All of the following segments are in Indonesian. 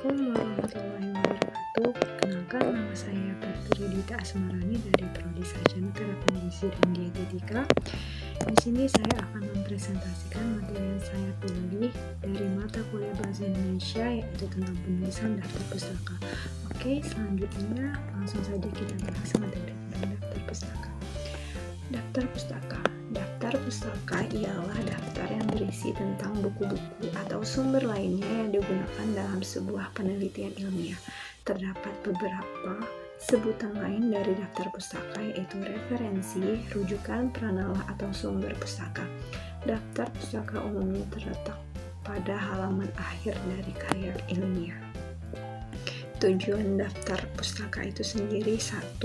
Assalamualaikum warahmatullahi wabarakatuh. Perkenalkan, nama saya Putri Dita Asmarani dari Prodi Sarjana Terapi Gizi dan Dietetika. Di sini saya akan mempresentasikan materi yang saya pilih dari mata kuliah Bahasa Indonesia, yaitu tentang penulisan daftar pustaka. Oke, selanjutnya langsung saja kita bahas materi tentang daftar pustaka. Daftar pustaka. Daftar pustaka ialah daftar yang berisi tentang buku-buku atau sumber lainnya yang digunakan dalam sebuah penelitian ilmiah. Terdapat beberapa sebutan lain dari daftar pustaka, yaitu referensi, rujukan, pranawa, atau sumber pustaka. Daftar pustaka umumnya terletak pada halaman akhir dari karya ilmiah. Tujuan daftar pustaka itu sendiri: 1.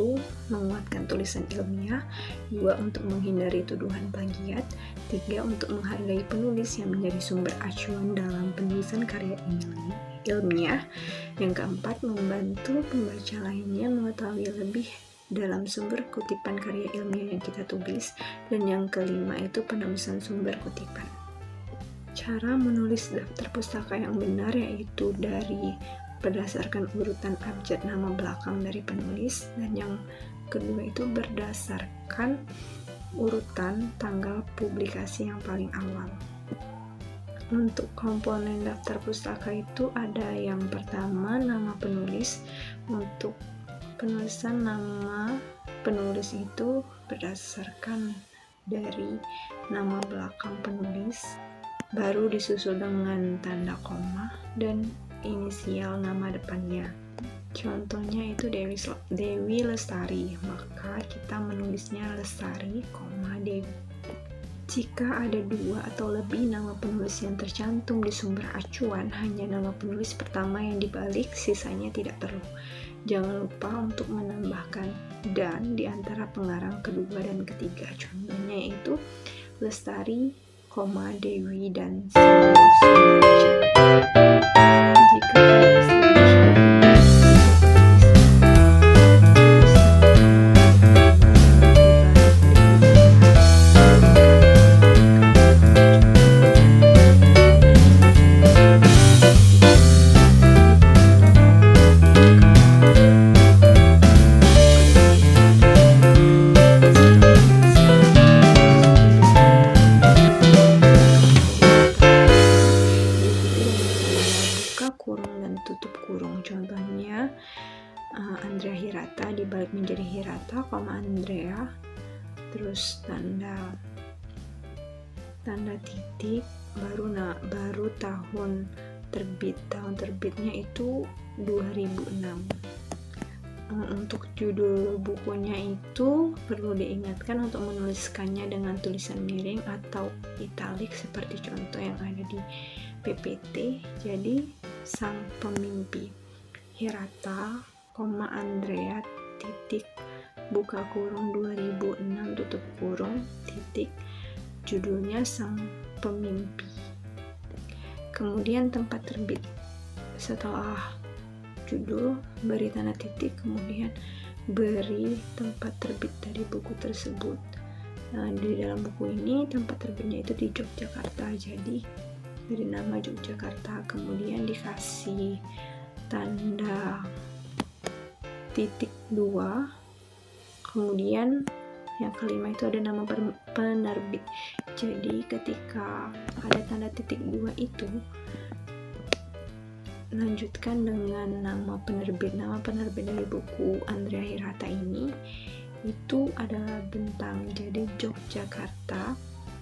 Menguatkan tulisan ilmiah, 2. Untuk menghindari tuduhan plagiat, 3. Untuk menghargai penulis yang menjadi sumber acuan dalam penulisan karya ilmiah, yang keempat, membantu pembaca lainnya mengetahui lebih dalam sumber kutipan karya ilmiah yang kita tulis, dan yang kelima itu penulisan sumber kutipan. Cara menulis daftar pustaka yang benar yaitu berdasarkan urutan abjad nama belakang dari penulis, dan yang kedua itu berdasarkan urutan tanggal publikasi yang paling awal. Untuk komponen daftar pustaka itu ada yang pertama, nama penulis. Untuk penulisan nama penulis itu berdasarkan dari nama belakang penulis, baru disusul dengan tanda koma dan inisial nama depannya. Contohnya itu Dewi Lestari, maka kita menulisnya Lestari, Dewi. Jika ada 2 atau lebih nama penulis yang tercantum di sumber acuan, hanya nama penulis pertama yang dibalik, sisanya tidak perlu. Jangan lupa untuk menambahkan dan di antara pengarang kedua dan ketiga. Contohnya itu Lestari, Dewi, dan Sumarja. Jika penulis kurung dan tutup kurung. Contohnya Andrea Hirata dibalik menjadi Hirata, Andrea, terus tanda titik, baru tahun terbitnya itu 2006. Untuk judul bukunya itu perlu diingatkan untuk menuliskannya dengan tulisan miring atau italik seperti contoh yang ada di PPT. Jadi Sang Pemimpi, Hirata, Andrea, titik, buka kurung 2006, tutup kurung, titik, judulnya Sang Pemimpi. Kemudian tempat terbit. Setelah judul, beri tanda titik, kemudian beri tempat terbit dari buku tersebut. Nah, di dalam buku ini tempat terbitnya itu di Yogyakarta, jadi dari nama Yogyakarta, kemudian dikasih tanda titik 2, kemudian yang kelima itu ada nama penerbit. Jadi ketika ada tanda titik 2 itu lanjutkan dengan nama penerbit. Nama penerbit dari buku Andrea Hirata ini itu adalah Bentang, jadi Yogyakarta,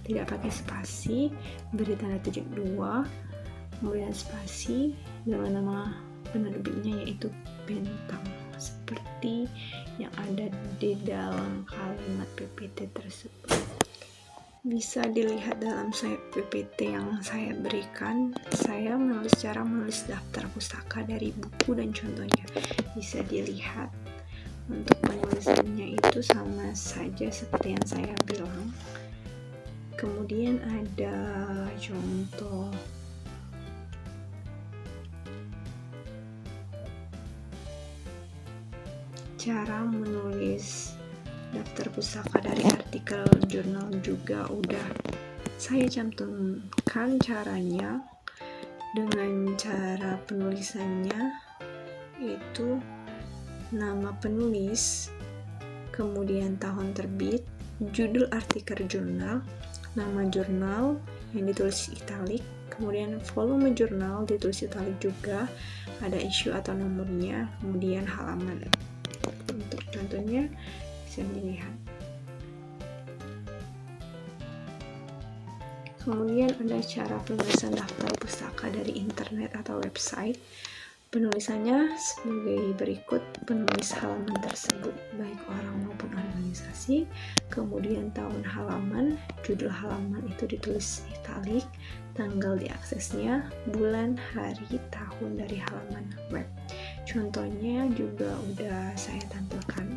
tidak pakai spasi, beri tanda titik 2, kemudian spasi dengan nama penerbitnya yaitu Bentang, seperti yang ada di dalam kalimat PPT tersebut. Bisa dilihat dalam PPT yang saya berikan, saya cara menulis daftar pustaka dari buku dan contohnya. Bisa dilihat untuk penulisannya itu sama saja seperti yang saya bilang. Kemudian ada contoh cara menulis daftar pustaka dari artikel jurnal juga udah saya cantumkan caranya. dengan cara penulisannya itu nama penulis, kemudian tahun terbit, judul artikel jurnal, nama jurnal yang ditulis italik, kemudian volume jurnal ditulis italik juga, ada isu atau nomornya, kemudian halaman. Untuk contohnya bisa dilihat. Kemudian ada cara penulisan daftar pustaka dari internet atau website. Penulisannya sebagai berikut: penulis halaman tersebut, baik orang maupun organisasi, kemudian tahun halaman, judul halaman itu ditulis italik, tanggal diaksesnya, bulan, hari, tahun dari halaman web. Contohnya juga udah saya tampilkan.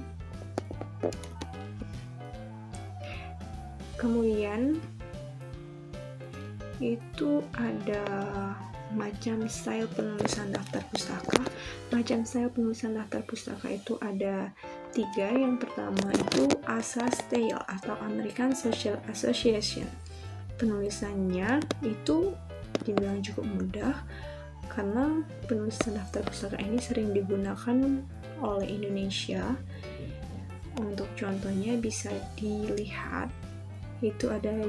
Kemudian itu ada macam style penulisan daftar pustaka. Macam style penulisan daftar pustaka itu ada 3. Yang pertama itu ASA style atau American Social Association. Penulisannya itu dibilang cukup mudah karena penulisan daftar pustaka ini sering digunakan oleh Indonesia. Untuk contohnya bisa dilihat, itu ada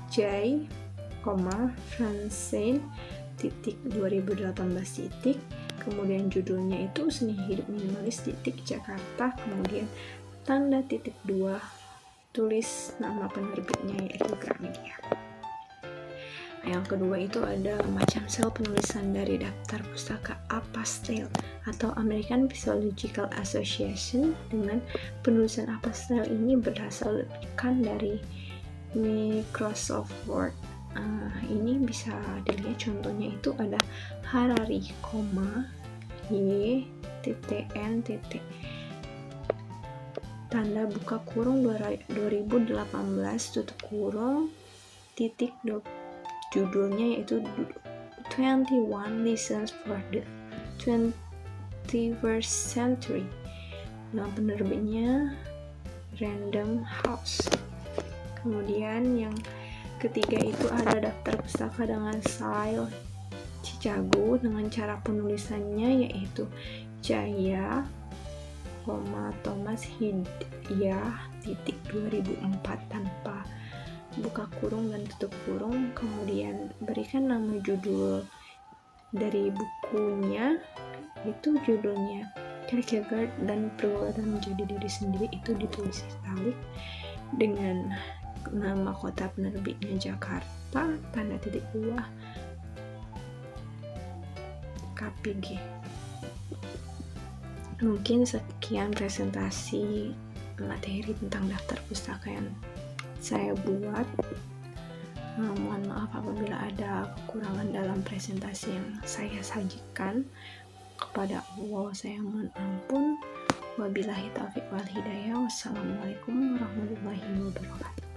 J, Francine titik 2018 titik, kemudian judulnya itu Seni Hidup Minimalis titik Jakarta, kemudian tanda titik 2, tulis nama penerbitnya yaitu Gramedia. Yang kedua itu ada macam style penulisan dari daftar pustaka APA-Style atau American Psychological Association. Dengan penulisan APA-Style ini berdasarkan dari Microsoft Word. Ini bisa dilihat contohnya itu ada Harari, Y.N. tanda buka kurung 2018 tutup kurung titik judulnya yaitu 21 Lessons for the 21st Century. Nama penerbitnya Random House. Kemudian yang ketiga itu ada daftar pustaka dengan style Chicago dengan cara penulisannya yaitu Jaya, Thomas Hidayah titik 2004 tanpa buka kurung dan tutup kurung. Kemudian berikan nama judul dari bukunya, itu judulnya Kierkegaard dan Pergulatan Menjadi Diri Sendiri, itu ditulis italik dengan nama kota penerbitnya Jakarta, tanda titik 2 KPG. Mungkin sekian presentasi materi tentang daftar pustaka yang saya buat. Mohon maaf apabila ada kekurangan dalam presentasi yang saya sajikan. Kepada Allah saya mohon ampun. Wabillahi taufiq wal hidayah. Wassalamualaikum warahmatullahi wabarakatuh.